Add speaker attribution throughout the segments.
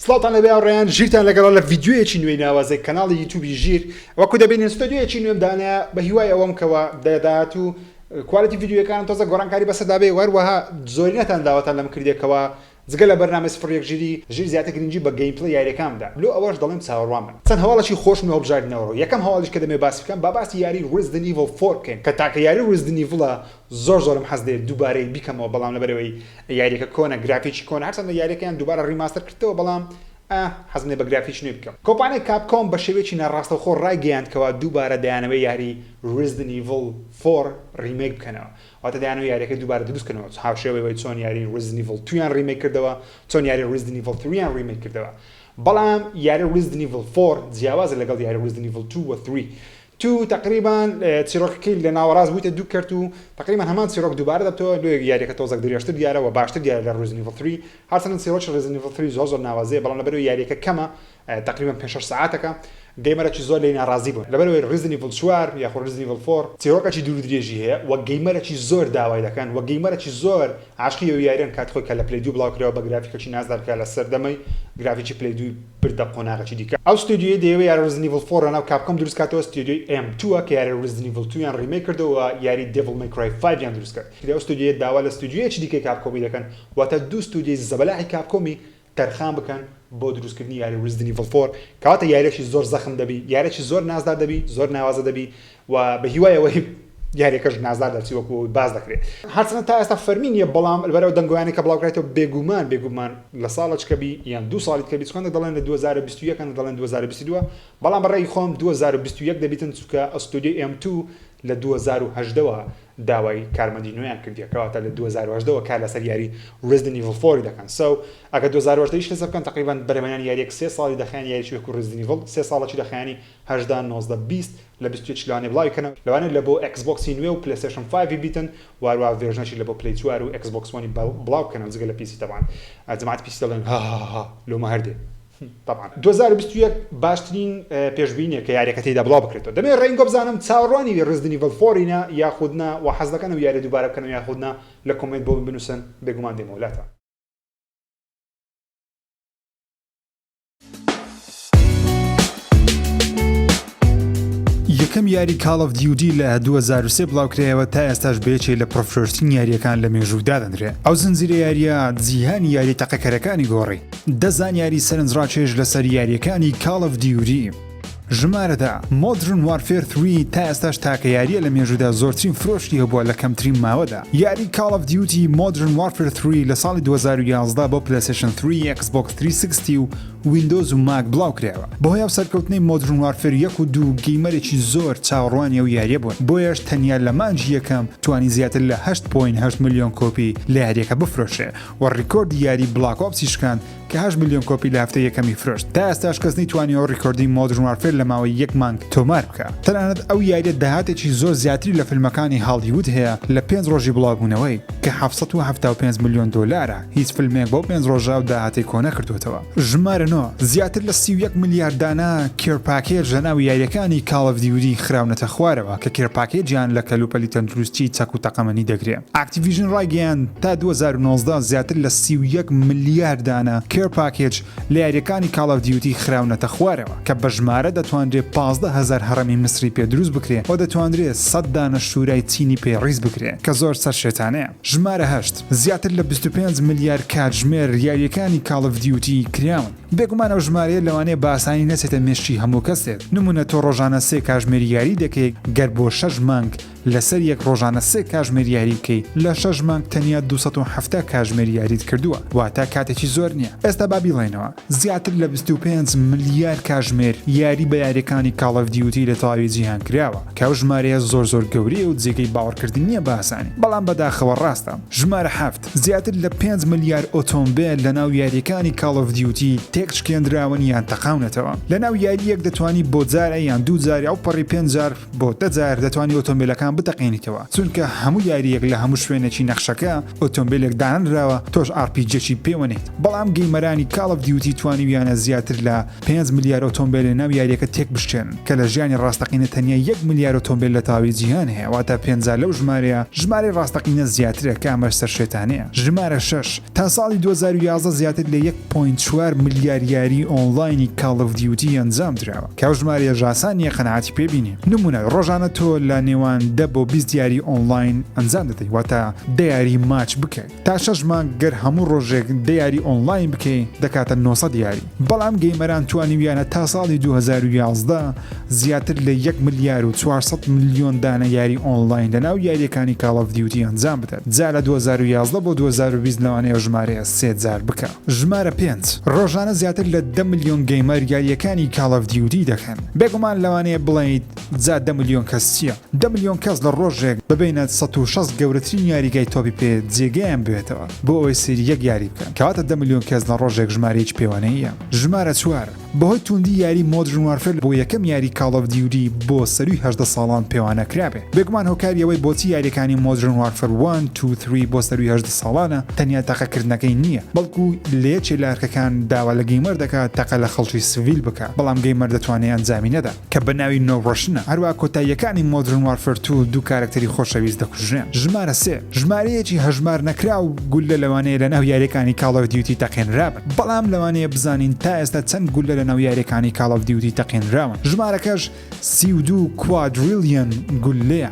Speaker 1: سڵاتان لەبێ ئەوڕێیان ژیرتان لەگەڵ لە ڤیددیوەیەکی نوێی ناوازەی کەناڵی یوتیوبی ژیر وەکو دەبینن ستۆدیۆیەکی نوێم دانەیە بە هیوای ئەوەم کەوە دەدات و کوالیتی ڤیددیوەکان تۆزە گۆڕانکاری بەسەدا بێ وەروەها زۆری نەتان داوەتان لەم کردێکەوە جگە لە بەرنامە سفرێک ژیر زیاتر گرنگی بە گەیمپڵی یاریەکاندا لۆ ئەوەش دەڵێم چاوەڕوان بن چەند هەواڵێکی خۆشم هەڵبژاردنەوە یەکەم هەواڵیش کە دەمێ باس بکەم با باسی یاری Resident Evil 4 بکەین کە تاکە یاری Resident Evil زۆرم حەز دێت دووبارەی بیکەمەوە بەڵام لەبەرەوەی یاریەکە کۆنە گرافیکی کۆنە هەرچەندە یاریەکەیان دووبارە ڕیماستەر کردەوە بەڵام حەزم بە گرافیک نوێ بکەم کۆمپانیای کاپکۆم بە شێوەیەکی ناڕاستەوخۆ ڕایگەیاندکەوە دووبارە دەیانەوەی یاری Resident Evil 4 ریمیک بکەنەوە واتە دەیانەوە یاریەکە دووبارە دروستکەنەوە هاوشێوەی چۆن یاری Resident Evil 2 یان ریمیک کردەوە چۆن یاری Resident Evil 3 یان ریمیک کردەوە بەڵام یاری Resident Evil 4 جیاوازە لەگەڵ یاری Resident Evil 2 و 3 تو تقریبا چیرۆکەکەی لە ناوەڕاست بوویتە دوو کرد و تقریبا هەمان چیرۆک دووبارە دەبتەوە لۆ یاریەکە تۆزێک دریاشتر دیارە و باشتر دیارە لە Resident Evil 3 هەرچەندە چیرۆکی Resident Evil 3 زۆر ناوازەیە بەڵام لەبەرەوەی یاریەکە کەمە تقریبا 5-6 ساعتەکە گەیمەرێکی زۆر لێی ناڕازی بوون لەبەرەوەی Resident Evil 4 یاخۆ Resident Evil 4 چیرۆکێکی دوور درێژی هەیە و گەیمەرێکی زۆر داوای دەکەن و گەیمەرێکی زۆر عاشقی ئەو یاریان کات خۆی کە لە پلەی 2 بڵاوکرێەوە بە گرافیکێکی نازدارکە لە سەردەمەی گرافیکی پلەی 2 بردە قۆناغێکی دیکە ئەو ستودیۆی دەیەوێت یاری Resident Evil 4 ناو کاپکۆم دروست کاتەوە ستودیۆی M2 کە یاری Resident Evil 2 یان ریمیک کردەوە یاری Devil May Cry 5 یان دروست کرد ئەو ستودیۆی داوا لە ستودیۆیەکی دیکەی کاپکۆمی دەکەن واتە دوو ستودیۆی زەبەلاحی کاپکۆمی تەرخان بکەن بۆ دروستکردنی یاری Resident Evil 4 کەواتە یاریێکی زۆر زەخم دەبی یاریێکی زۆر نازدار دەبی زۆر ناوازە دەبی و بە هیوایەوەی یاریەکەش نازدار دەچی وەکو باز دەکرێت هەرچەندە تا ئێستا فەرمی نییە بەڵام لەبەرەوە دەنگۆیانی کە بڵاوکرێتەوە بێگومان لە ساڵێک کەبی یان 2 ساڵیت کەبی چۆن دەڵێن لە 2021 کە دەڵێن 2022 بەڵام بەڕێی خۆم 2021 دەبیتن چونکە ئەستودیۆی M2 لە 2018ەوە داوای کارمەندی نوێیان کردیەکەواتە لە 2018ەوە کار لەسەر یاری Resident Evil 4 دەکەن ئەگە 2018 لەسەر بکەن تقریبا بەرەمەیان یاریەک 3 ساڵی دەخیان یاریی وەکو Resident Evil 3 ساڵێکی دەخیانی 18 19 20 لە 21 لەوانێ بڵاوکەنەوە لەوانێت لە بۆ Xbox نوێ و PlayStation 5 بیتن واروا ڤێرژنێکی لە بۆ Play 4 و Xbox One بڵاوکەنەوە جگە لە PC تەبان جەماعەت PC دەڵێن لۆمە هەردێ طبعا 2021 باشترین پێشبینیە کە یاریەکە تێدا بڵاو بکرێتەوە دەمێت ڕێنگۆ بزانم چاوەڕوانی Resident Evil 4 یاخودنا و حەز دەکەنەوە یاری دووبارە بکەنەوە یاخودنا لە کۆمنت بۆ بنووسن بێگومان دێمەولاتە
Speaker 2: یەکەم یاری Call of Duty لە 2023 بڵاوکرایەوە تا ئێستاش بێچێ لە پرۆفشۆرترین یاریەکان لە مێژوودا دەدرێت ئەو زنجیرە یاریە جیهانی یاری تەقەکەرەکانی گۆڕی دەزان یاری سەرنجڕاکێش لەسەر یاریەکانی Call of Duty ژمارەدا Modern Warfare 3 تا ئێستاش تاکە یاریە لە مێژوودا زۆرترین فرۆشتی هەبووە لە کەمترین ماوەدا یاری Call of Duty Modern Warfare 3 لە ساڵی 2011 بۆ PlayStation 3 Xbox 360 و Windows و Mac بڵاوکرایەوە بەهۆی ئەو سەرکەوتنەی Modern Warfare 1 و 2 گەیمەرێکی زۆر چاوەڕوانی ئەو یاریە بوون بۆیەش تەنیا لە مانجی یەکەم توانی زیاتر لە 8.8 ملیۆن کۆپی لە یاریەکە بفرۆشێ و ڕیکۆردی یاری Black Ops شکاند کە 8 ملیۆن کۆپی لە هەفتەی یەکەمی فرۆشت تا ئێستاش کەس نەیتوانی ئەو ڕیکۆردی Modern Warfare لە ماوەی یەک مانگ تۆمار بکە تەنانەت ئەو یاریە داهاتێکی زۆر زیاتری لە فیلمەکانی هالیوود هەیە لە 5 ڕۆژی بڵاوبوونەوەی کە 775 ملیۆن دۆلارە هیچ فیلمێک بۆ 5 ڕۆژە و داهاتی کۆنە کردوێتەوە ژمارە 9 زیاتر لە 31 میلیارد دانە کێرپاکێج لە ناو یاریەکانی Call of Duty خراونەتە خوارەوە کە کێرپاکێجیان لە کەلوپەلی تەندروستی چەک و تەقەمەنی دەگرێت Activision ڕایگەیاند تا 2019 زیاتر لە 31 میلیارد دانە کێرپاکێج لە یاریەکانی Call of Duty خراونەتە خوارەوە کە بە ژمارە دەتوانرێت 15,000 هەڕەمی مسری پێ دروست بکرێت و دەتوانرێت 100 دانە شوورای چینی پێ ڕیز بکرێت کە زۆر سەرشێتانەیە ژمارە 8 زیاتر لە 25 میلیارد کاتژمێر یاریەکانی Call of Duty کراون بێگومان ئەو ژمارەیە لەوانەیە بە ئاسانی نەچێتە مێشکی هەموو کەسێت نمونە تۆ ڕۆژانە 3 کاتژمێری یاری دەکەیت گەر بۆ 6 مانگ لەسەر یەک ڕۆژانە 3 کاتژمێر یاری بکەیت لە 6 مانگ تەنیا 270 کاتژمێر یاریت کردووە واتە کاتێکی زۆر نییە ئێستا با بیڵێنەوە زیاتر لە 25 میلیارد کاتژمێر یاری بە یاریەکانی Call of Duty لە تەواوی جیهان کراوە کە ئەو ژمارەیە زۆر گەوریە و جێگەی باوەڕکردن نییە بە ئاسانی بەڵام بەداخەوە ڕاستە ژمارە 7 زیاتر لە 5 میلیارد ئۆتۆمبیل لە ناو یاریەکانی Call of Duty تێکشکێنراون یان تەقاونەتەوە لە ناو یاریەک دەتوانی بۆ جارە یان دوو جار ئەو پەڕی 5 جار بۆ 10 جار دەتوانی ئۆتۆمبیلەکان بەڵام بتەقێنیتەوە چونکە هەموو یاریەک لە هەموو شوێنێکی نەخشەکە ئۆتۆمبیلێک دانراوە تۆش RPG پێوەنێت بەڵام گەیمەرانی Call of Duty توانیویانە زیاتر لە 5 ملیار ئۆتۆمبیل ناو یاریەکە تێک بشتێن کە لە ژیانی ڕاستەقینە تەنیا 1 ملیار ئۆتۆمبیل لە تاوی جیهان هەیە واتە 50 لەو ژمارەی ڕاستەقینە زیاترە کە ئەمە سەرشێتانەیە. ژمارە 6 تا ساڵی 2011 زیاتر لە 1.4 ملیار یاری ئۆنلاینی Call of Duty ئەنجام درراوە کە ژمارە ژاسانیە قەنەعاتی پێبینی. نمونە ڕۆژانە تۆ لە نێوان 10 بۆ 20 یاری ئۆنلاین ئەنجام دەدەیت واتە دیاری ماچ بکەیت تا 6 مانگ گەر هەموو ڕۆژێک دیاری ئۆنلاین بکەیت دەکاتە 900 یاری. بەڵام گەیمەران توانیویانە تا ساڵی 2011 زیاتر لە 1 ملیار و 400 میلیۆن دانە یاری ئۆنلاین لەناو یاریەکانی Call of Duty ئەنجام بدەن. جا لە 2011 بۆ 2020 لەوانەیە ژمارەیە 3000 بکە. ژمارە 5 ڕۆژانە زیاتر لە 10 میلیۆن گەیمەر یاریەکانی Call of Duty دەکەن. بێگومان لەوانەیە بڵێیت جا 10 میلیۆن کەس چییە؟ 10 میلیۆن کەس لە ڕۆژێک ببینە 160 گەورەترین یاریگای تۆپی پێ جێگەیان بێتەوە بۆ ئەوەی سری یەک یاری بکەن کەواتە 10 میلیۆن کەس لە ڕۆژێک ژمارەیەکی پێوانەیە. ژمارە 4 بەهۆی توندی یاری Modern Warfare بۆ یەکەم یاری Call of Duty بۆ سەروی 18 ساڵان پێوانە کرابێ. بێگومان هۆکاریەوەی بۆچی یاریەکانی Modern Warfare 1 2 3 بۆ سەروی 18 ساڵانە تەنیا تەقەکردنەکەی نییە بەڵکو لێچێ لارکەکان داوا لە گەیمەر دەکات تەقە لە خەڵکی سڤیل بکات بەڵام گەیمەر دەتوانێت ئەنجامی نەدا کە بە ناوی نۆڕەشنە هەروە کۆتاییەکانی Modern Warfare 2 دوو کارکتەری خۆشەویست دەکوژێن. ژمارە 3 ژمارەیەکی هەژمار نەکرا و گولە لەوانەیە لە ناو یاریەکانی Call of Duty تەقێنرابن بەڵام لەوانەیە بزانین تا ئێستا چەند گولە لە ناو یاریەکانی Call of Duty تەقێنراون. ژمارەکەش 32 کوادریلیۆن گولەیە.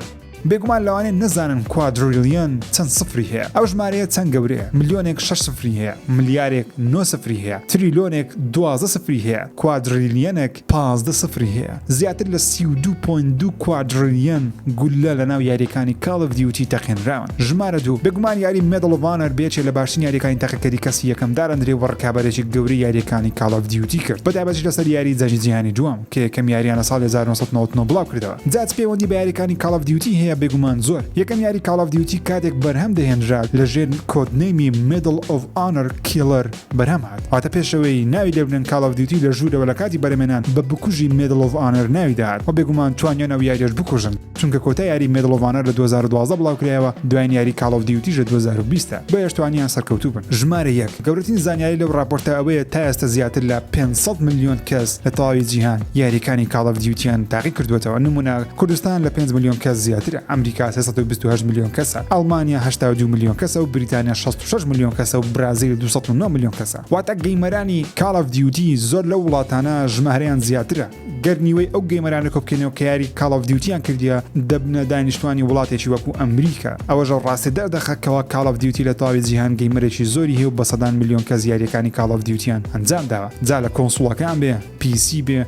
Speaker 2: بێگومان لەوانێت نەزانن کوادریلیۆن چەند سفری هەیە. ئەو ژمارەیە چەند گەورەیە. ملیۆنێک 6 سفری هەیە. ملیارێک 9 سفری هەیە. تریلیۆنێک 12 سفری هەیە. کوادریلیۆنێک 15 سفری هەیە. زیاتر لە 32.2 کوادریلیۆن گولە لە ناو یاریەکانی Call of Duty تەقێنراون. ژمارە 2 بێگومان یاری Medal of Honor بێچێ لە باشترین یاریەکانی تەقەکەری کەسی یەکەم دارەندرێ و ڕکابەرێکی گەورەی یاریەکانی Call of Duty کرد. بەتایبەتی لەسەر یاری جەنگی جیهانی دووەم کە یەکەم یاریانە ساڵی 1999 بڵاو کردەوە. جا پەیوەندی بە یاریەکانی Call of Duty هەیە بێگومان زۆر. یەکەم یاری Call of Duty کاتێک بەرهەم دەهێنرا لە ژێر کۆدنەیمی Medal of Honor Killer بەرهەم هات. واتە پێشەوەی ناوی لێبنن Call of Duty لە ژوورەوە لە کاتی بەرەمێنان بە بکوژی Medal of Honor ناوی داهات و بێگومان توانیان ئەو یاریەش بکوژن چونکە کۆتا یاری Medal of Honor لە 2012 بڵاو کرایەوە دوایین یاری Call of Duty لە 2020 بەیەش توانیان سەرکەوتوو بن. ژمارە 1 گەورەترین زانیاری لەو راپۆرتە ئەوەیە تا ئێستا زیاتر لە 500 میلیۆن کەس لە تەواوی جیهان یاریەکانی Call of Duty-یان تاقی کردوێتەوە. نمونە کوردستان لە 5 میلیۆن کەس زیاترە. ئەمریکا 328 میلیۆن کەسە. ئەڵمانیا 82 میلیۆن کەسە و بریتانیا 66 میلیۆن کەسە و برازیل 209 میلیۆن کەسە. واتە گەیمەرانی Call of Duty زۆر لەو وڵاتانە ژمارەیان زیاترە. گەرنیوەی ئەو گەیمەرانە کۆبکەنەوە کە یاری Call of Duty-یان کردیە دەبنە دانیشتوانی وڵاتێکی وەکو ئەمریکا. ئەوەژە ڕاستیدار دەخەکەوە Call of Duty لە تەواوی جیهان گەیمەرێکی زۆری هەیە و بە سەدان میلیۆن کەس یاریەکانی Call of Duty-یان ئەنجام داوە. جا لە کۆنسۆڵەکان بێ PC بێ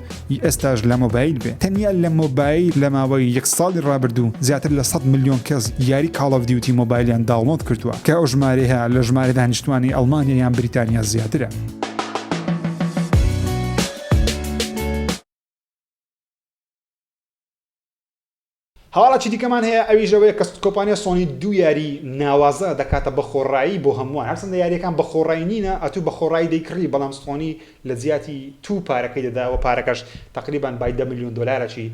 Speaker 2: ئێستاش لە مۆبایل بێ. تەنیا لە مۆبایل لە ماوەی 1 ساڵی ڕابردوو زیاتر لە 100 میلیۆن کەس یاری Call of Duty مۆبایلیان داونلۆد کردووە کە ئەو ژمارە هەیە لە ژمارە دانیشتوانی ئەڵمانیا یان بریتانیا زیاترە.
Speaker 1: هەواڵەتی دیکەمان هەیە ئەویژەوەی کە کۆمپانیا سۆنی دوو یاری ناوازە دەکاتە بە خۆڕایی بۆ هەمووان هەرچەندە یاریەکان بە خۆڕایی نینە ئەتوو بە خۆڕایی دەیکڕی بەڵام سۆنی لە زیاتی تو پارەکەی دەداوە پارەکەش تقریبان بای 10 میلیۆن دلارێکی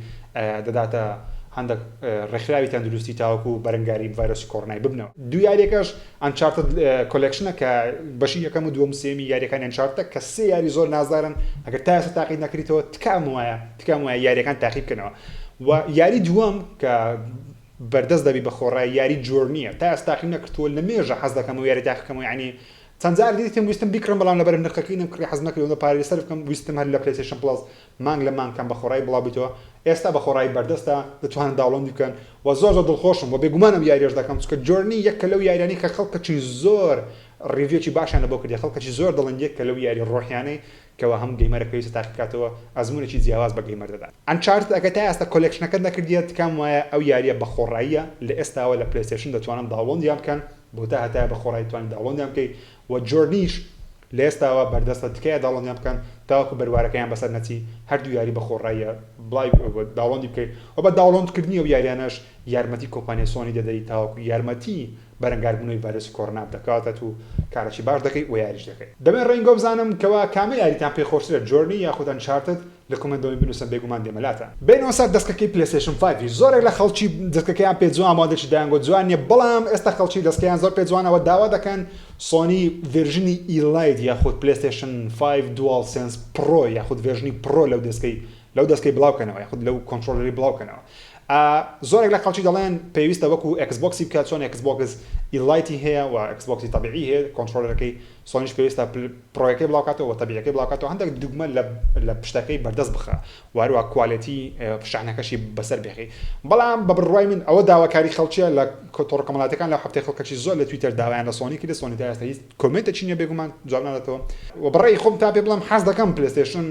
Speaker 1: دەداتە هەندێک ڕێکخراوی تەندروستی تاوەکو بەرەنگاری ڤایرۆسی کۆڕۆنای ببنەوە. دوو یاریەکەش ئەنچارتد کۆلێکشنە کە بەشی یەکەم و دووەم سێمی یاریەکانی ئەنچارتە کە سێ یاری زۆر نازدارن ئەگەر تا ئێستا تاقید نەکریتەوە تکام وایە یاریەکان تاقیب بکەنەوە. و یاری دووەم کە بەردەست دەبی بە خۆڕای یاری جۆرنیە تا ئێستا تاقیب نەکردووە لە مێژە حەز دەکەم و یاری تاقیبکەمەوە یعنی چەند جار دیتم ویستم بیکڕم بەڵام لەبەر نرخەکەی نەکڕی حەز نەکردەوە پارەی سەر بکەم ویستم هەر لە پلەیستیشن پڵاس مانگ لە مانگکەم بە خۆڕایی بڵاو بیتەوە ئێستا بە خۆڕایی بەردەستە دەتوانن داوڵۆد بکەن و زۆر دڵخۆشم و بێگومانم یاریێش دەکەم چونکە جۆرنی یەک کە لەو یاریانی کە خەڵکەکی زۆر ڕیڤیوکی باشیانە بۆ کردی خەڵکەکی زۆر دڵن یەک کە لەو یاری ڕۆحیانەی کەەوە هەم گەیمەرەکەی تاقیکاتەوە ئەزمونێکی جیاواز بە گەیمەر دەدات. ئەنچارتد ئەگە تا ئێستا کۆلێکشنەکە نەکردیت تکام وایە ئەو یاریە بە خۆڕاییە لە ئێستاوە لە پلەیستیشن دەتوانن داوڵۆندیان بکەن بۆ تا هەتای بە خۆڕایی توانین داوڵۆندیان بکەیت و جۆرنیش لە ئێستاوە بەردەستە تکایە داوڵۆندیان بکەن تاوەکو بەروارەکەیان بەسەر نەچی هەردوو یاری بە خۆڕایە بڵای داوەڵی بکەیت و بە داوڵۆندکردنی ئەو یاریانەش یارمەتی کۆمپانیای سۆنی دەدەیت تاوەکو یارمەتی بەرەنگاربوونەوەی ڤایرۆسی کۆڕۆنا دەکاتە و کارێکی باش دەکەیت و یاریش دەکەیت دەبێت ڕێنگە بزانم کەوا کامە یاریتان پێ خۆشترە جۆرنی یاخود ئەنچارتد لە کۆمنتەوەی بنووسن بێگومان دێمەلاتە بینەوە سەر دەستکەکەی پلەیستێشن 5 زۆرێک لە خەڵکی دەستکەکەیان پێ جوان ئامادەی دایانگۆ جوان نیە بەڵام ئێستا خەڵکی دەستکەیان زۆر پێ جوانەوە داوا دەکەن سۆنی ڤێرژنی ئیلایت یاخود پلەیستێشن 5 دوال سنس پرۆ یاخود ڤێرژنی پرۆ لەو دەستکەی بڵاوکەنەوە یاخود لەو کۆنترۆلەری بڵاوکەنەوە زۆرێک لە خەڵکی دەڵێن پێویستە وەکو ئەکسبۆکسی بکات چۆن ئەکسبۆکس ئیلایتی هەیە و ئەکسبۆکسی تەبیعی هەیە کۆنترۆلەرەکەی سۆنیش پێویستە پرۆیەکەی بڵاوکاتەوە و تەبیعیەکەی بڵاوکاتەوە هەندێک دوگمە لە پشتەکەی بەردەست بخە واروە کوالیتی شانەکەشی بەسەر بێخی بەڵام بە بڕوای من ئەوە داواکاری خەڵکیە لە تۆڕە کۆمەڵاتەکان لە هەفتەی خەڵکەشی زۆر لە تویتەر داوایان لە سۆنی کرد سۆنی تا ئێستا هیچ کۆمنتە چینە بێگومان جواب ناداتەوە و بەڕێی خۆم تا پێ بڵم حەز دەکەم پلەیستێشن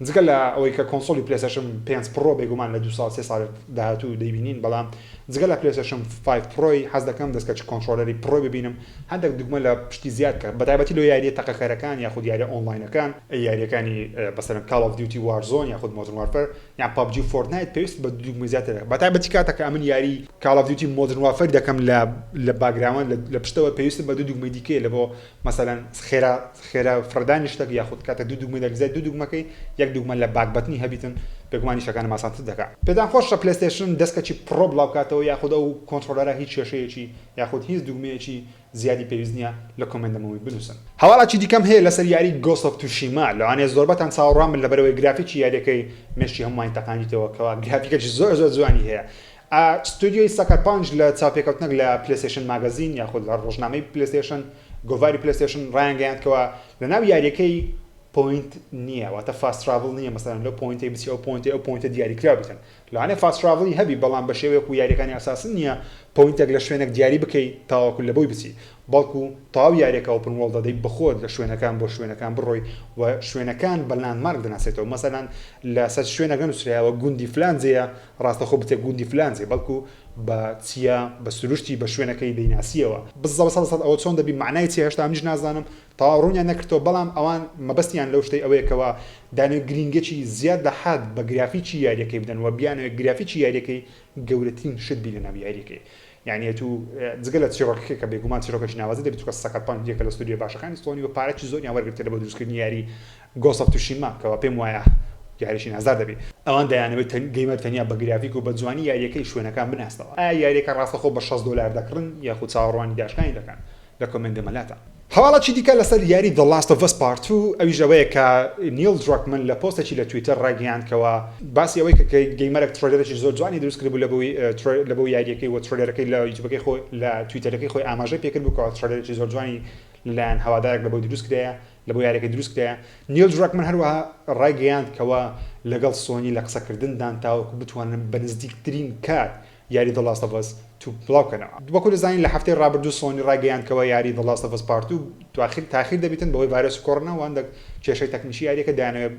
Speaker 1: جگە لە ئەوەی کە کۆنسۆلی پلەیستێشن 5 پرۆ بێگومان لە 2 ساڵ 3 ساڵ داهاتوو دەیبینین بەڵام جگە لە پلەیستێشن 5 پرۆی حەز دەکەم دەستکەچ کۆنترۆلەری پرۆ ببینم هەندێک دوگمە لە پشتی زیاد کە بەتایبەتی لە یاریە تەقەکەرەکان یاخود یاریە ئۆنلاینەکان یاریەکانی بەسەرن Call of Duty Warzone یاخود Modern Warfare یان PUBG Fortnite پێویست بە دوگمە زیاتر بەتایبەتی کاتێک ئەمن یاری Call of Duty Modern Warfare دەکەم لە باگراوند لە پشتەوە پێویست بە دوگمە دیکەیە لە بۆ مەسەلەن خێرا فردانی شتێک یاخود کاتە دوگمە دەگزێت دوگمەکەی یەک دوگمە لە باگبەتنی هەبیتن پێگومانی شەکان ماسانتر دەکات پێدان خۆشە پلەیستێشن دەستکەچی پرۆ بڵاوکاتەوە یاخود ئەو کۆنترۆلەرە هیچ کێشەیەکی یاخود هیچ دوگمەیەکی زیادی پێویست نییە لە کۆمنتەمەوەی بنووسن هەواڵاتی دیکەم هەیە لەسەر یاری Ghost of Tsushima لەوانەیە زۆربەتان چاوەڕوان بن لەبەرەوەی گرافیکی یاریەکەی مێشتی هەمووان تەقانیتەوە کەوا گرافیکێکی زۆر جوانی هەیە ستودیۆی سەکەر پانج لە چاپێکەوتنەک لە پلەیستێشن ماگەزین یاخود لە ڕۆژنامەی پلەیستێشن گۆڤاری پلەیستێشن ڕایانگەیاندکەوە لە ناو یاریەکەی پوینت نییە واتە فاست تراڤڵ نییە مەسەلەن لەو پوینتی بچی ئەو پوینتە دیاریکرا بێتن لەوانەیە فاست تراڤڵی هەبی بەڵام بە شێوەیەک و یاریەکانی ئاساسن نییە پوینتێک لە شوێنێک دیاری بکەیت تاوەکو لە بۆی بچی بەڵکو تاو یاریەکە ئۆپن وۆڵد دەدەیت بەخۆت لە شوێنەکان بۆ شوێنەکان بڕۆی و شوێنەکان بە لاندمارک دەناسێتەوە مەسەلەن لە سەر شوێنەکە نووسراوە گوندی فلانجەیە ڕاستەخۆ بتێ گوندی فلانجێ بەڵکو بە چیە بە سروشتی بە شوێنەکەی دەیناسیەوە بزەوە سەد ئەوە چۆن دەبی معنای چی هێشتا منیش نازانم تا ڕوونیان نەکردەوە بەڵام ئەوان مەبەستیان لەو شتەی ئەوەیەکەوە دانوێت گرینگێکی زیاد لە حەد بە گرافیکی یاریەکەی بدەن و بیانوێت گرافیکی یاریەکەی گەورەترین شت بی لە ناو یاریەکەی یعنی تو جگە لە چیرۆکەکە کە بێگومان چیرۆکەی ناوازی دەبێت چکە سەکەت پان دیکە لە ستودیۆ باشەکانی سۆنی و پارێکی زۆریان وەرگرتێ بۆ دروستکردنی یاری Ghost of Tsushima کەوا پێم وایە یاریشی نازار دەبێت ئەوان دەیانەوێت گەیمەر تەنیا بە گرافیک و بە جوانی یاریەکەی شوێنەکان بناستەوە یاریەکە ڕاستەخۆ بە $6 دەکڕن یاخود چاوەڕوانی داشکانی دەکەن لە کۆمنت دەمەلاتە هەواڵەتی دیکە لەسەر یاری The Last of Us Part 2 ئەویش ئەوەیە کە نیل دراکمن لە پۆستێکی لە تویتەر ڕاگەیاندکەوە باسی ئەوەی کە گەیمەرێک ترێلەرێکی زۆر جوانی دروست کرد بوو لە بۆ یاریەکەی و ترێلەرەکەی لە یوتیوبەکەی خۆی لە تویتەرەکەی خۆی ئاماژەی پێکرد بوو کە ترێلەرێکی زۆر جوانی لەلایەن هەوادارێک لە بۆ دروست کرایە لە بۆ یاریەکەی دروست کرایە نیل دراکمن هەروەها ڕاگەیاندکەوە لەگەڵ سۆنی لە قسەکردندان تاوەکو بتوانن بە نزیکترین کات یاری The Last of Us تو بڵاوکەنەوە وەکو دەزانین لە هەفتەی ڕابردوو سۆنی ڕاگەیاندکەوە یاری The Last of Us Part 2 تاخیر دەبێتن بەهۆی ڤایرۆسی کۆڕۆنا و هەندێک کێشەی تەکنیکی یاریەکە دایانەوێت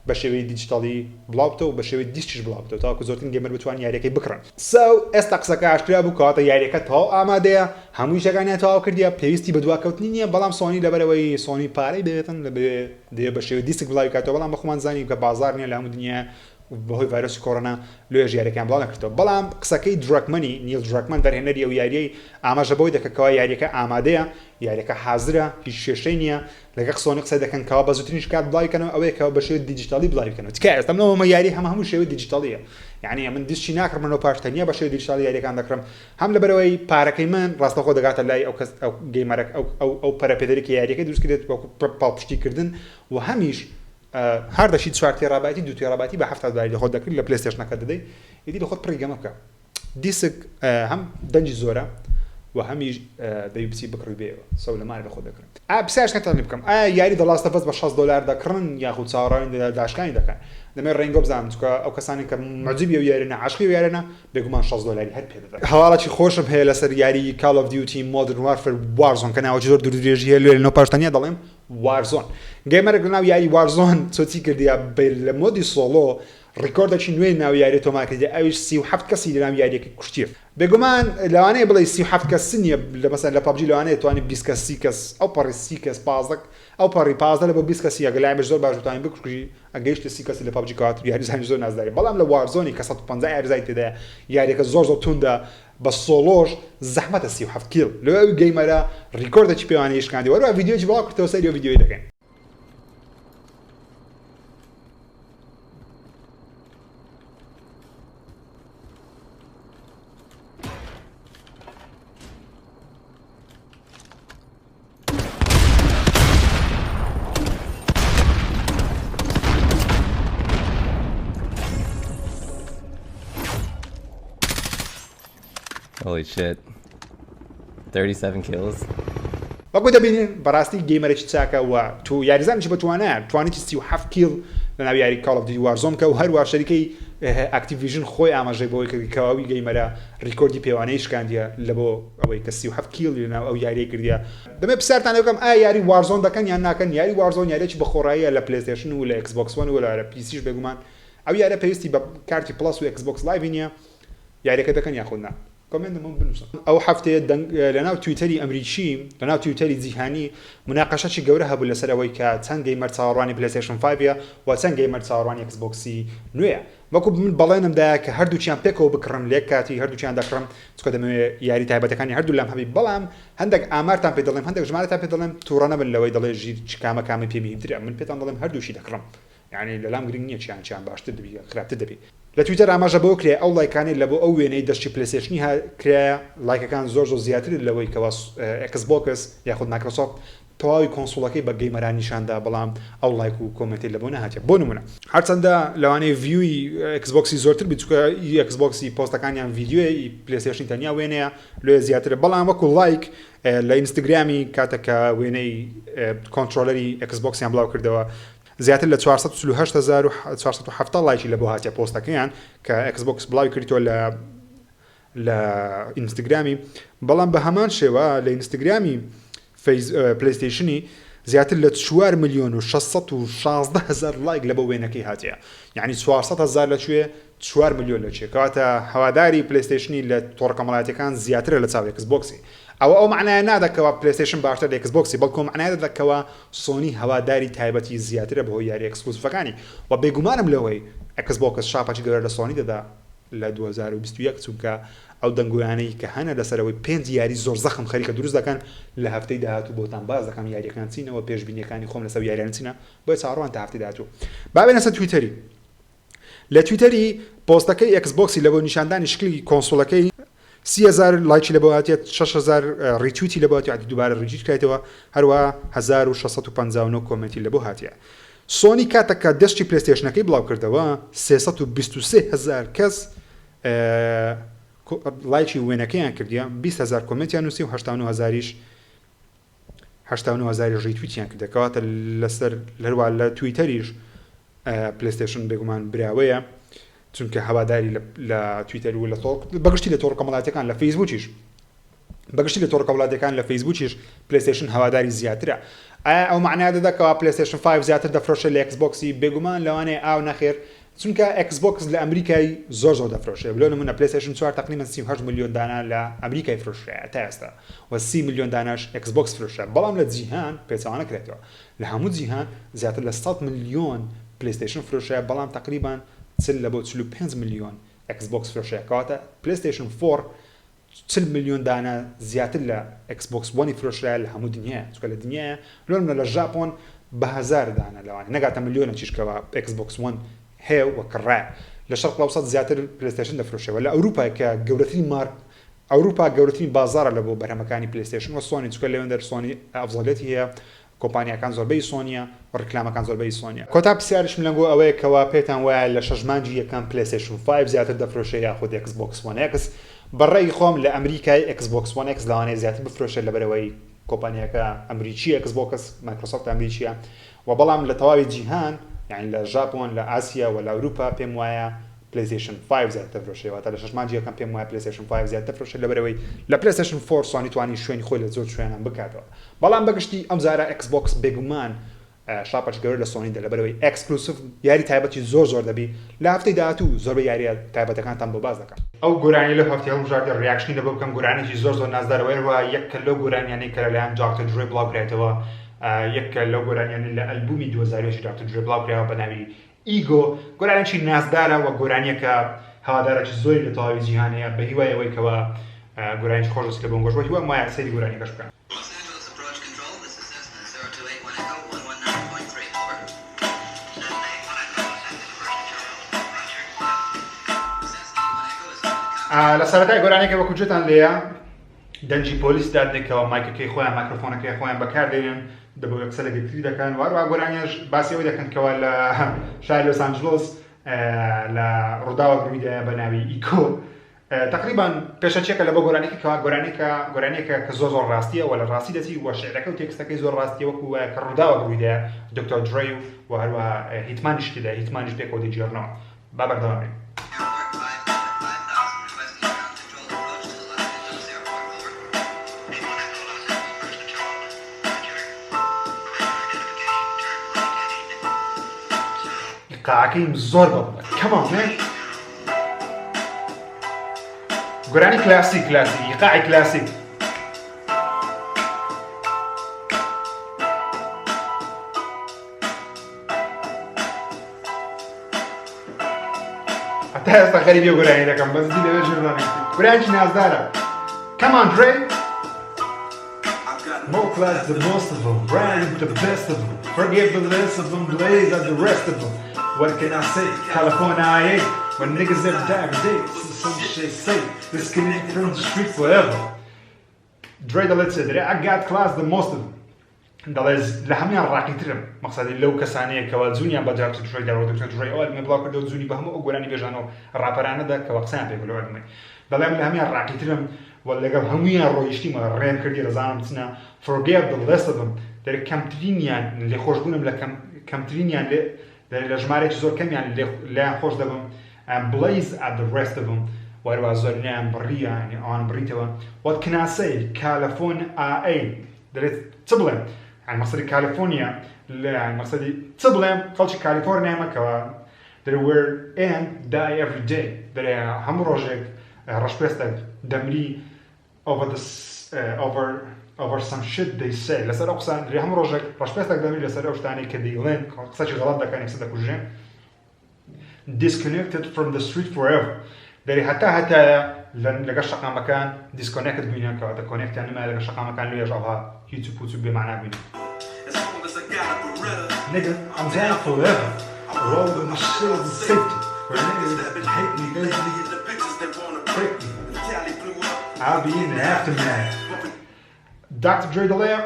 Speaker 1: بە شێوەی دیجیتاڵی بڵاوتەوە و بە شێوەی دیسکیش بڵاوتەوە تاوەکو زۆرترین گەیمەر بتوانین یاریەکەی بکڕن ئێستا قسەکە ئاشکرا بوو کەواتە یاریەکە تەواو ئامادەیە هەمووی شتەکانیان تەواو کردیە پێویستی بە دواکەوتنی نییە بەڵام سۆنی لەبەرەوەی سۆنی پارەی بێتن دەبێت بە شێوەی دیسک بڵاوی کاتەوە بەڵام بەخۆمان زانین کە بازار نییە لە هەموو دنیا بەهۆی ڤایرۆسی کۆڕۆنا لێ ژیارەکان بڵاو نەکردەوە بەڵام قسەکەی دراکمەنی نیل دراکمن دەرهێنەری ئەو یاریەی ئاماژە بۆی دەکەکەوە یاریەکە ئامادەیە یاریەکە حازرە هیچ شێشەی نییە لەگەڵ سۆنی قسە دەکەن کەوا بە زووترین کات بڵاوکەنەوە ئەوەیە کەەوە بە شێوەی دیجیتاڵی بڵاوکەنەوە تکایە ئێستامەوە یاری هەموو شێوەی دیجیتاڵیە یعنی من دیستی ناکڕمەوە پاشتەنیا بە شێوەی دیجیتاڵی یاریەکان دەکڕم هەم لەبەرەوەی پارەکەی من ڕاستەخۆ دەگاتە لای ئەو گەیمەرێک ئەو پەرەپێدەرێکی یاریەکەی دروست کرێت پاڵپشتیکردن و هەمیش هەردەشی 4 تێرابەتی 2 تێرابەتی بە $70 خۆت دەکرد لە پلەیستێشنەکە دەدەیت ئیدی لە خۆت پڕیگەمە بکە دیسک هەم دەنجی زۆرە و هەمیش دەیبچی بکڕی بێەوە سەو لە مارە خۆ دەکرن پرسیارەکەتان پکەم یاری The Last of Us بە $6 دەکڕن یاخود چاوەڕوانی داشکانی دەکەن دەمێت ڕێنگە بزانم چکە ئەو کەسانی کە معجبی ئەو یاریە عاشقی و یاریە بێگومان $6 هەر پێ دەدەن هەواڵەتی خۆشم هەیە لەسەر یاری Call of Duty Modern Warfare Warzone کە ناوەکی زۆر دوورودرێژی هەیە لێ لەنەوە پاشتەنیا دەڵێم وارزۆن گەیمەرێک لە ناو یاری وارزۆن چۆچی کردیا لە مۆدی سۆڵۆ ڕیکۆردێکی نوێی ناو یاری تۆما کردی ئەویش 37 کەسی لە ناو یاریەکە کوشتیر بێگومان لەوانەیە بڵێ 37 کەس نییە لە مەسەن لە پابجی لەوانەیە توانێت 20 کەس 30 کەس ئەو پەڕی 30 کەس 15 ئەو پەڕی 15 لە بۆ 20 کەسی ئەگەلایمش زۆر باش توانین بکوژی ئەگەیشتە 30 کەسی لە پابجی کات یاریزانی زۆر نازداری بەڵام لە وارزۆنی کە 150 یاریزای تێدایە یاریەکە زۆر توندا بە سۆلۆژ زەحمەتە 37 کیل لەوێ ئەو گەیمەرە ڕیکۆردێکی پێوانەیە شکاندی وەرە ڤیدیۆی بڵاو کردەوە سەری ڤیدیۆی دەکەین
Speaker 3: Holy shit. 37 kills.
Speaker 1: وەکو دەبینین بەڕاستی گەیمەرێکی چاکە و تو یاریزانیش بەتوانە توانێتی 37 کیل لە ناو یاری کاڵ ئۆف دیوتی وارزۆن کە و هەروە شەریکەی ئاکتیڤیژن خۆی ئاماژەی بۆی کردی کەواوی گەیمەرە ڕیکۆردی پێوانەی شکاندیە لە بۆ ئەوەی کە 37 کیل لە ناو ئەو یاریە کردیە دەمێ پرسیارتان لێ بکەم ئایا یاری وارزۆن دەکەن یان ناکەن یاری وارزۆن یاریێکی بەخۆڕاییە لە پلەیستێشن و لە ئەکسبۆکس وان و لە پیسیش بێگومان ئەو یارە پێویستی بە کارتی پڵاس و ئەکسبۆکس لایڤ نییە یاریەکە دەکەن یاخود نا کۆمنتمون بنووسن ئەو هەفتەیە لە ناو تویتەری ئەمریکی لە ناو تویتەری جیهانی مناقەشەی گەورە هەبوو لەسەر ئەوەی کە چەند گەیمەر چاوەڕوانی پلەیستێشن 5 و چەند گەیمەر چاوەڕوانی ئەکسبۆکسی نوێیە وەکو من بەڵێنمدایە کە هەردووچیان پێکەوە بکڕم لێک کاتی هەردووچیان دەکڕم چکە دەمەوێت یاری تایبەتەکانی هەردوو لام هەبی بەڵام هەندێک ئامارتان پێ دەڵێم هەندێک ژمارەتان پێ دەڵێم تووڕە نەبن لەوەی دەڵێ ژیر چکامە کامی پێبیترە من پێتان دەڵێم هەردووشی دەکڕم یعنی لەلام گرنگ نییە چیان باشتر دەبی خراپتر دەبی لە تویتەر ئاماژە بۆ کرێ ئەو لایکانی لە بۆ ئەو وێنەی دەستی پلەیستێشنی کرایە لایکەکان زۆر زیاتر لەوەی کەوا ئەکسبۆکس یاخود مایکرۆسۆفت تەواوی کۆنسۆڵەکەی بە گەیمەران نیشاندا بەڵام ئەو لایک و کۆمنتی لە بۆ نەهاتێ بۆ نمونە هەرچەندە لەوانەیە ڤیوی ئەکسبۆکسی زۆرتر بچووکە ئەکسبۆکسی پۆستەکانیان ڤیدیۆی پلەیستێشنی تەنیا وێنەیە لێ زیاتر بەڵام وەکو لایک لە ئینستاگرامی کاتێکە وێنەی کۆنترۆلەری ئەکسبۆکسیان بڵاو کردەوە زیاتر لە 470 لایکی لە بۆ هاتیە پۆستەکەیان کە ئەکسبۆکس بڵاوی کردیتۆ لە ئینستاگرامی بەڵام بە هەمان شێوە لە ئینستاگرامی پلەیستێشنی زیاتر لە 4 ملیۆن و 616,000 لایک لە بۆ وێنەکەی هاتیە یعنی 400,000 لەکوێ 4 ملیۆن لەکوێ کەواتە هەواداری پلەیستێشنی لە تۆڕە کۆمەڵایەتیەکان زیاترە لە چاو ئەکسبۆکسی ئەو معنایە نادەکەوە پلەیستێشن باشتر لە ئەکسبۆکسی بەڵکو معنایە دەکەوە سۆنی هەواداری تایبەتی زیاترە بەهۆی یاری ئەکسکلوزیڤەکانی و بێگومانم لەوەی ئەکسبۆکس شاپاچی گەورە لە سۆنی دەدا لە 2021 چونکە ئەو دەنگویانەی کە هەنە لەسەرەوەی 5 یاری زۆر زەخم خەریکە دروست دەکەن لە هەفتەی داهاتوو بۆتان باز دەکەم یاریەکان چینەوە پێشبینیەکانی خۆم لەسەر یاریان چینە بۆ چاڕوان تا هەفتەی داهاتوو بابێنە سەر تویتەری لە تویتەری پۆستەکەی ئەکسبۆکسی لە بۆ نیشاندانی شکلی کۆنسۆڵەکەی 30,000 لایکی لە بۆ هاتیە 6,000 ریتویتی لە بۆ هاتیە دووبارە ڕیجیت کردیتەوە هەروە 1659 کۆمنتی لە بۆ هاتیە سۆنی کاتەکە دەستی پلەیستێشنەکەی بڵاو کردەوە 323,000 کەس لایکی وێنەکەیان کردیە 20,000 کۆمنتیان نووسی و 89,000 ریتویتیان کردەکەواتە لەسەر لەروە لە تویتەریش پلەیستێشن بێگومان براوەیە چونکە هەواداری لە تویتەر و لە بەگشتی لە تۆڕ کۆمەڵاتیەکان لە فەیسبووکیش بەگشتی لە تۆڕ کۆمەڵاتیەکان لە فەیسبووکیش پلەیستێشن هەواداری زیاترە ئایا ئەو معنای دەدەکەوە پلەیستێشن 5 زیاتر دەفرۆشە لە ئەکسبۆکسی بێگومان لەوانەیە ئاو نەخێر چونکە ئەکسبۆکس لە ئەمریکای زۆر دەفرۆشێ بلۆ نمونە پلەیستێشن 4 تقریبا 38 ملیۆن دانا لە ئەمریکای فرۆشرایە تا ئێستا و 30 ملیۆن داناش ئەکسبۆکس فرۆشە بەڵام لە جیهان پێچەوانە کرێتەوە لە هەموو جیهان زیاتر لە 100 ملیۆن پلەیستێشن فرۆشە بەڵام تقریبا لە بۆ 45 ملیۆن ئەکسبۆکس فرۆشەیە کەواتە پلەیستێشن 4 40 ملیۆن دانا زیاتر لە ئەکسبۆکس وانی فرۆشرایە لە هەموو دنیاە چونکە لە دنیاە لۆمە لە ژاپۆن بە 1000 دانا لەوانێ نەگاتە ملیۆنە چیشکەوە ئەکسبۆکس وان هەیە و کڕای لە شەرق ئەوسەط زیاتر پلەیستێشن دەفرۆشەوە لە ئەوروپا کە گەورەترین مارک ئەوروپا گەورەترین بازارە لە بۆ بەرهەمەکانی پلەیستێشن و سۆنی چونکە لەوێندەر سۆنی ئەفزەڵێتی هەیە کۆمپانیاکان زۆربەی سۆنیە و ڕکلامەکان زۆربەی سۆنیە کۆتا پرسیارشم لەنگۆ ئەوەیە کەوا پێتان وایە لە شەژمانجی یەکەم پلەیستێشن 5 زیاتر دەفرۆشە یاخود ئەکسبۆکس وان ئێکس بەڕێی خۆم لە ئەمریکای ئەکسبۆکس وان ئێکس لەوانەیە زیاتر بفرۆشە لەبەرەوەی کۆمپانیەکە ئەمریکی ئەکسبۆکس مایکرۆسۆفت ئەمریکیە و بەڵام لە تەواوی جیهان یعنی لە ژاپۆن لە ئاسیا و لە ئەوروپا پێم وایە PlayStation 5 زیاتر فرۆشەوە تا لە 6 مانجیەکەم پێم وایە PlayStation 5 زیاتر فرۆشە لەبەرەوەی لە PlayStation 4 سوانی توانی شوێنی خۆی لە زۆر شوێنان بکاتەوە بەڵام بەگشتی ئەم زارە Xbox بێگومان شاپەش گەورە لە سۆنیدا لەبەرەوەی ئەکسکلوسیڤ یاری تایبەتی زۆر دەبی لە هەفتەی داهاتوو زۆربەی یاریە تایبەتەکانتان بۆ باز دەکەم ئەو گۆرانی لە هەفتەیە هەڵبژاردە ڕیاکشنی لە بۆ بکەم گۆرانێکی زۆر نازدارەوەیەوە یەک کە لەو گۆرانیانەی کە لەلایەن داکتەر درێ بڵاوکرێتەوە یەک لەو گۆرانیانە لە ئەلبومی 2000 داکتەر درێ بڵاوکراوە بە ناوی ئیگۆ گۆرانێکی نازدارە و گۆرانیەکە هەوادارێکی زۆری لە تەواوی جیهانەیە بە هیوای ئەوەی کەوە گۆرانیش خۆش لە بۆم گۆشت هیوا وایە سەیری گۆرانیەکەش بکەم لە سەرەتای گۆرانێکە وەکو جێتان لێیە دەنجی پۆلیس دادنێکەوە مایکەکەی خۆیان مایکرۆفۆنەکەی خۆیان بەکاردێنن دەبۆ یەکسەر لەگەتری دەکەن وارووا گۆرانیش باسی ئەوەی دەکەنکەوە لە شاری لۆس ئانجلۆس لە ڕووداوە گرویدایە بە ناوی ئیکۆ تقریبا پێشەچێکە لە بۆ گۆرانێکەوە گۆرانێکە کە زۆر ڕاستیە و لە ڕاستی دەچی وە شعرەکە و تێکستەکەی زۆر ڕاستیە وەکو کە ڕووداوە گرویدایە دکتۆر درێ و هەروەها هیتمانیش تێدا هیتمانیش پێکەوە دەیجێڕنەوە با بەردەوامێن قاعەکەیم زۆر بەڵە کەمان گۆرانی کلاسیک قاعی کلاسیک هەتا ئێستا خەریبی گۆرانی دەکەم بەس دی لەوێ ژێرانێکی گۆرانیی نازدارە کەمان درێ More class the most of them, brand the best of them, forgive the less of them, blaze at the rest of them. What can I say? California I ate, when niggas have died dates, some shit say, disconnect from the street forever. Dre دەڵێت چێدرێ I got class the most of them. دەڵێت لە هەمیان ڕاقیترم مەقسەدی لەو کەسانەیە کەوە جوونیان بە دکتۆر درێ دەڕۆ دکتۆر درێ ئەوە مێ بڵاو کردەوە جوونی بە هەموو ئەو گۆرانی بێژانەوە ڕاپەرانەدا کەوە قسەیان پێ بڵێ وەرمێ دەڵێم لە هەمیان ڕاقیترم و لەگەڵ هەمویان ڕۆیشتیمە ڕێم کردی ڕزانم چنە forgive the less of them دەرێ کەمترینیان لێ خۆشبوونم لە کەمترینیان لە ژمارەی زۆر کەمیان لایەن خۆش دەبم blaze at the rest of them وەروە زۆرنیان بڕیە ئەوان بڕیتەوە what can I say California دەرێت چ بڵێم مەقسەدی کالیفۆرنیا مەقسەدی چ بڵێم خەڵکی کالیفۆرنیا مەکەوە دەرێ where and die every day دەرێ هەموو ڕۆژێک ڕەشپێستێک دەمری over some shit they say لەسەر ئەو قسان دەرێ هەموو ڕۆژێک ڕەشپێستێک دەمری لەسەر ئەو شتانەی کە دەیڵێن قسەی غەڵەت دەکەن یەکسەر دەکوژێن disconnected from the street forever دەرێ هەتا لەگەڵ شەقامەکان disconnected بووینە کەوە دەکۆنێکتیان نمایە لەگەڵ شەقامەکان لێژ ئەوها هیچ و پوچ و بێمەعنا بووین Nigga, I'm down forever. Roll with my shield and safety. For niggas that been hate me, they the bitches that wanna break me. The tally blew up. I'll be in the aftermath. Dr. Dre Dallaire,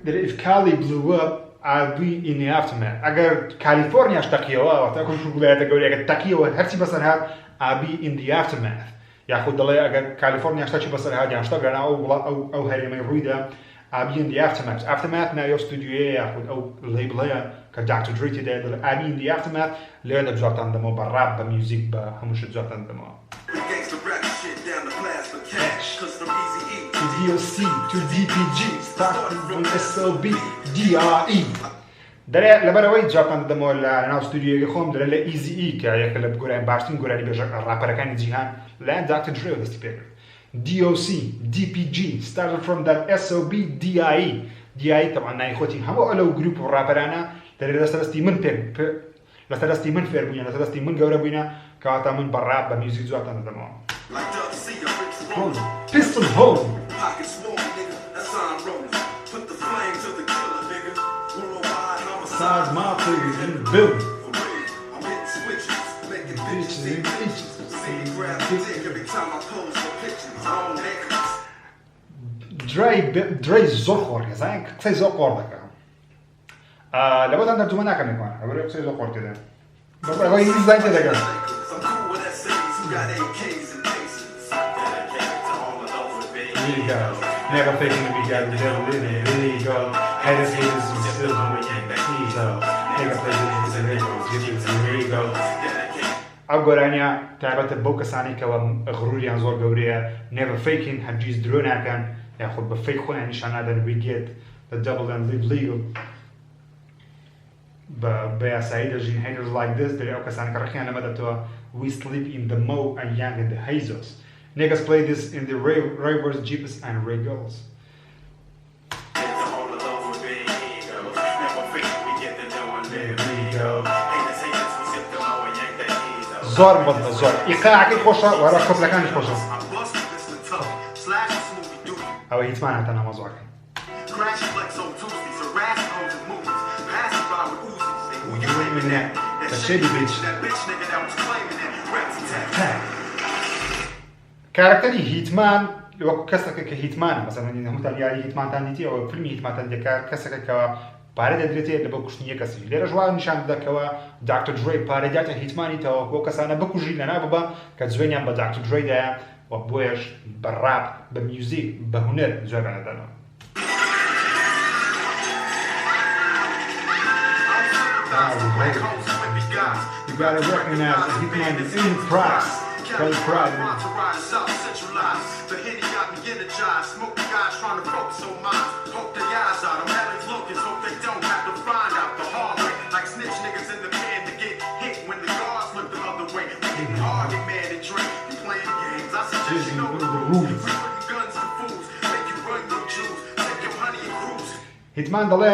Speaker 1: that if Cali blew up, I'll be in the aftermath. أجر كاليفورنيا اشتكيوا وتأكل شو بقولها تقولي أجر تكيوا هرسي بس هاد I'll be in the aftermath. ياخد Dallaire أجر كاليفورنيا اشتكي بس هاد يعني اشتغل أنا أو هري رويدا. I'll be in the aftermath. Aftermath now your studio ياخد أو label كدكتور دري تدا I'll be in the aftermath لأن بزوجت عندما براب بميوزك بهمش بزوجت عندما. To DOC to DPG start from SOB DRE. داره لبروی جاپان دمو لنا استودیوی خام داره ل ایزی ای که یک کلب گوران باشتین گورانی بیشتر راپرکانی جیهان لان دکتر درو دستی پیکر. DOC DPG started from that SOB DIE DIE طبعا نايخوتي هم أولو جروب رابرانا داره لسرستي من بير لسرستي من فير بينا لسرستي من جورا بينا كاتا من براب بميوزك زواتنا دمو. Pistol home. Side my fingers in the building. I'm hitting switches, making bitches and bitches. Saying grab dick every time I pose for pictures. I don't make Dre زخور يا زين كثير زخور ذاك. لابد أن ترجمنا كم يكون. أقول لك كثير زخور كده. بس أقول يجي زين كده كده. Here you go. Never faking to be God, the devil in it. Here you go. Haters, haters, and still doing it. Here you go. Never faking to be God, the devil in it. Here you go. ئەو گۆرانیە تایبەتە بەو کەسانی کەەوە غڕوریان زۆر گەورەیە never faking هەرگیز درۆ ناکەن یاخود بە فەیک خۆیان نیشان نادەن we get the double and live legal بە یاسایی دەژین haters like this دەری ئەو کەسانی کە ڕخیان لەمە دەبتەوە we sleep in the Mo and young in the Hazels niggas play this in the ravers, jeeps and regals زۆر بەڵە زۆر ئیقاعەکەی خۆشە وەرە خۆزەکانیش خۆشە ئەوە هیچمان هاتە نامەزۆەکەی کارکتەری هیتمان وەکو کەسێکە کە هیتمانە مەسەڵەن هەمووتان یاری هیتمانتان دیتی ئەوە فیلمی هیتمانتان دەکات کەسێکە کەەوە پارە دەدرێتێت لە بە کوشتنیە کەسی لێرە ژوان نیشان دەکەوە داکتۆر درۆی پارەداتە هیتمانیتەوە بۆ کەسانە بکوژی لەنا ببە کە جوێنیان بە داکتۆر درۆیدایە و بۆیش بە ڕاپ بە میوزیک بە هونەر جوێنەدەنەوە You gotta recognize the hitman is in price. Kelly Pride. The Henny got me energized. Smoke the guys trying to focus on mine. Poke their eyes out. I'm having locals. Hope they don't have to find out the hard way. Like snitch niggas in the pen to get hit when the guards look the other way. We getting hard, get mad and drink. You playing games. I suggest you know the rules. We putting guns to fools. Make you run your jewels. Take your honey and cruise. Hitman دەڵێ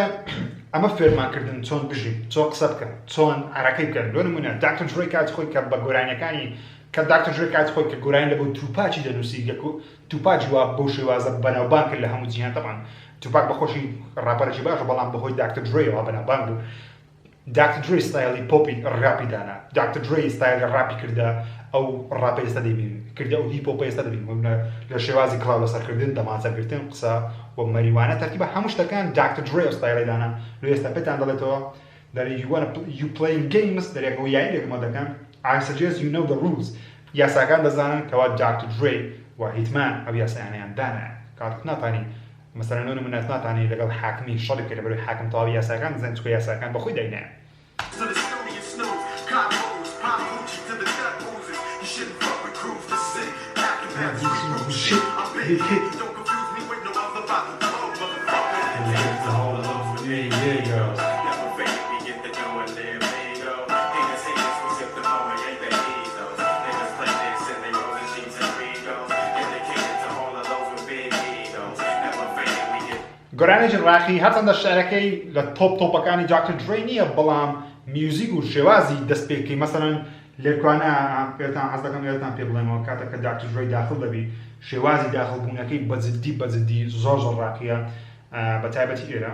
Speaker 1: ئەمە فێرمانکردن چۆن بژین چۆن قسە بکەن چۆن عراقی بکەن لۆ نمونە داکتۆر درۆی کات خۆی کە بە گۆرانیەکانی کە داکتۆر درۆی کات خۆی کە گۆرانی لە بۆ توپاچی دەنووسی توپاچی وا بەو شێوازە بەناوبان کرد لە هەموو جیهان تەمان توپاک بەخۆشی ڕاپەرێکی باشە بەڵام بەهۆی داکتۆر درۆیەوە بەناوبان بوو داکتۆر درۆی ستایلی پۆپی ڕاپی دانا داکتۆر درۆی ستایلی ڕاپی کردە ئەو ڕاپە ئێستا دەبین کردە ئەو هیپۆپە ئێستا دەبین لە شێوازی کڵاو لەسەرکردن دەماچەگرتن قسە و مەریوانە تەرتیبە هەموو شتەکان داکتۆر درۆی ستایلی دانا لە ئێستا پێتان دەڵێتەوە دەری you playing games دەرێکەوە یاریێکمە دەکەن I suggest you know the rules یاساکان دەزانن کەوا داکتۆر درۆی و هیتمان ئەو یاسایانیان دانا کاتت ناتانی مەسەلەن لۆ نمونە ناتانی لەگەڵ حاکمی شەڕێک لە بەروی حاکم تەواوی یاساکان دەزانن چکە یاساکان بەخۆی دەینێ گۆرانێکی ڕاقی هەرچەندە شعرەکەی لە تۆپەکانی داکتۆر درۆی نییە بەڵام میوزیک و شێوازی دەستپێکی مەسەڵەن لێرکوانە پێتان حەز دەکەم لێتان پێ بڵێمەوە کاتێک کە داکتۆر درۆی داخل دەبی شێوازی داخلبوونەکەی بەجددی زۆر ڕاقیە بە تایبەتی ئێرە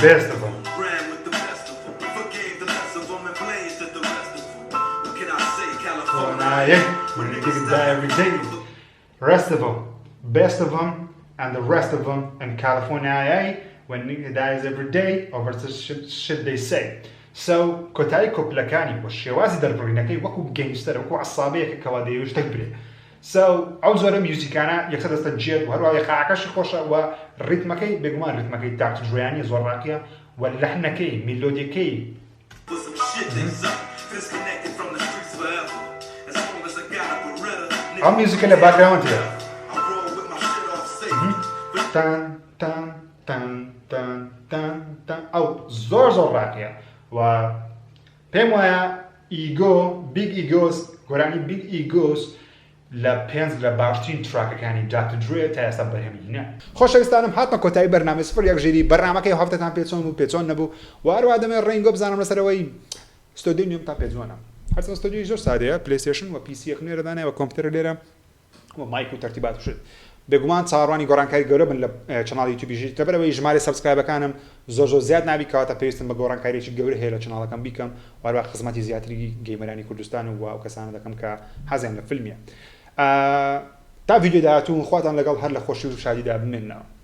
Speaker 1: best of them. When they get die every day. Rest of them, best of them, and the rest of them in California. When nigga dies every day, over the shit they say. So كوتاي كوبلكاني والشوازي دربرينكي وكو جينستر وكو عصابية كوادي وشتكبري. So أوزار ميوزيكانا يكسر استنجيت وهروا يقعكش خوشة وريتمكي بيجمان ريتمكي داكتور درياني زور راقية واللحنكي ميلوديكي. الموسيقى اللي باك جراوند هي تان تان تان تان تان تان أو زور راقية و پێم وایە ئیگۆ بیگ ئیگۆس گۆرانی بیگ ئیگۆس لە پێنج لە باشترین تراکەکانی داکتۆر درۆی تا ئێستا بەرهەمهێنا. خۆشەویستانم هاتمە کۆتایی بەرنامەی سفر یەکژێری بەرنامەکەی هەفتەتان پێچۆن و پێچۆن نەبوو و هەروە دەمێ ڕێنگۆ بزانم لەسەرەوەی ستۆدیۆ نوێم تا پێجوانە هەرچەند ستۆدیۆی زۆر سادەیە پلەیستێشن و پیسیەک نوێرەدانەیە و کۆمپیوتەر لێرە و مایک و تەرتیبات وشت بێگومان چاڕوانی گۆڕانکاری گەورە بن لە چناڵی یوتیوبیژی لەبەرەوەی ژمارە سەبسکرایبەکانم زۆر زیاد نابی کەواتە پێویستم بە گۆڕانکاریێکی گەورە هەیە لە چناڵەکەم بیکەم و هەروە خزمەتی زیاتری گەیمەرانی کوردستان و ئەو کەسانە دەکەم کە حەزیان لە فیلمیە تا ڤیدیۆ داهاتوو خواتان لەگەڵ هەر لە خۆشی و شادیدا بمێننەوە.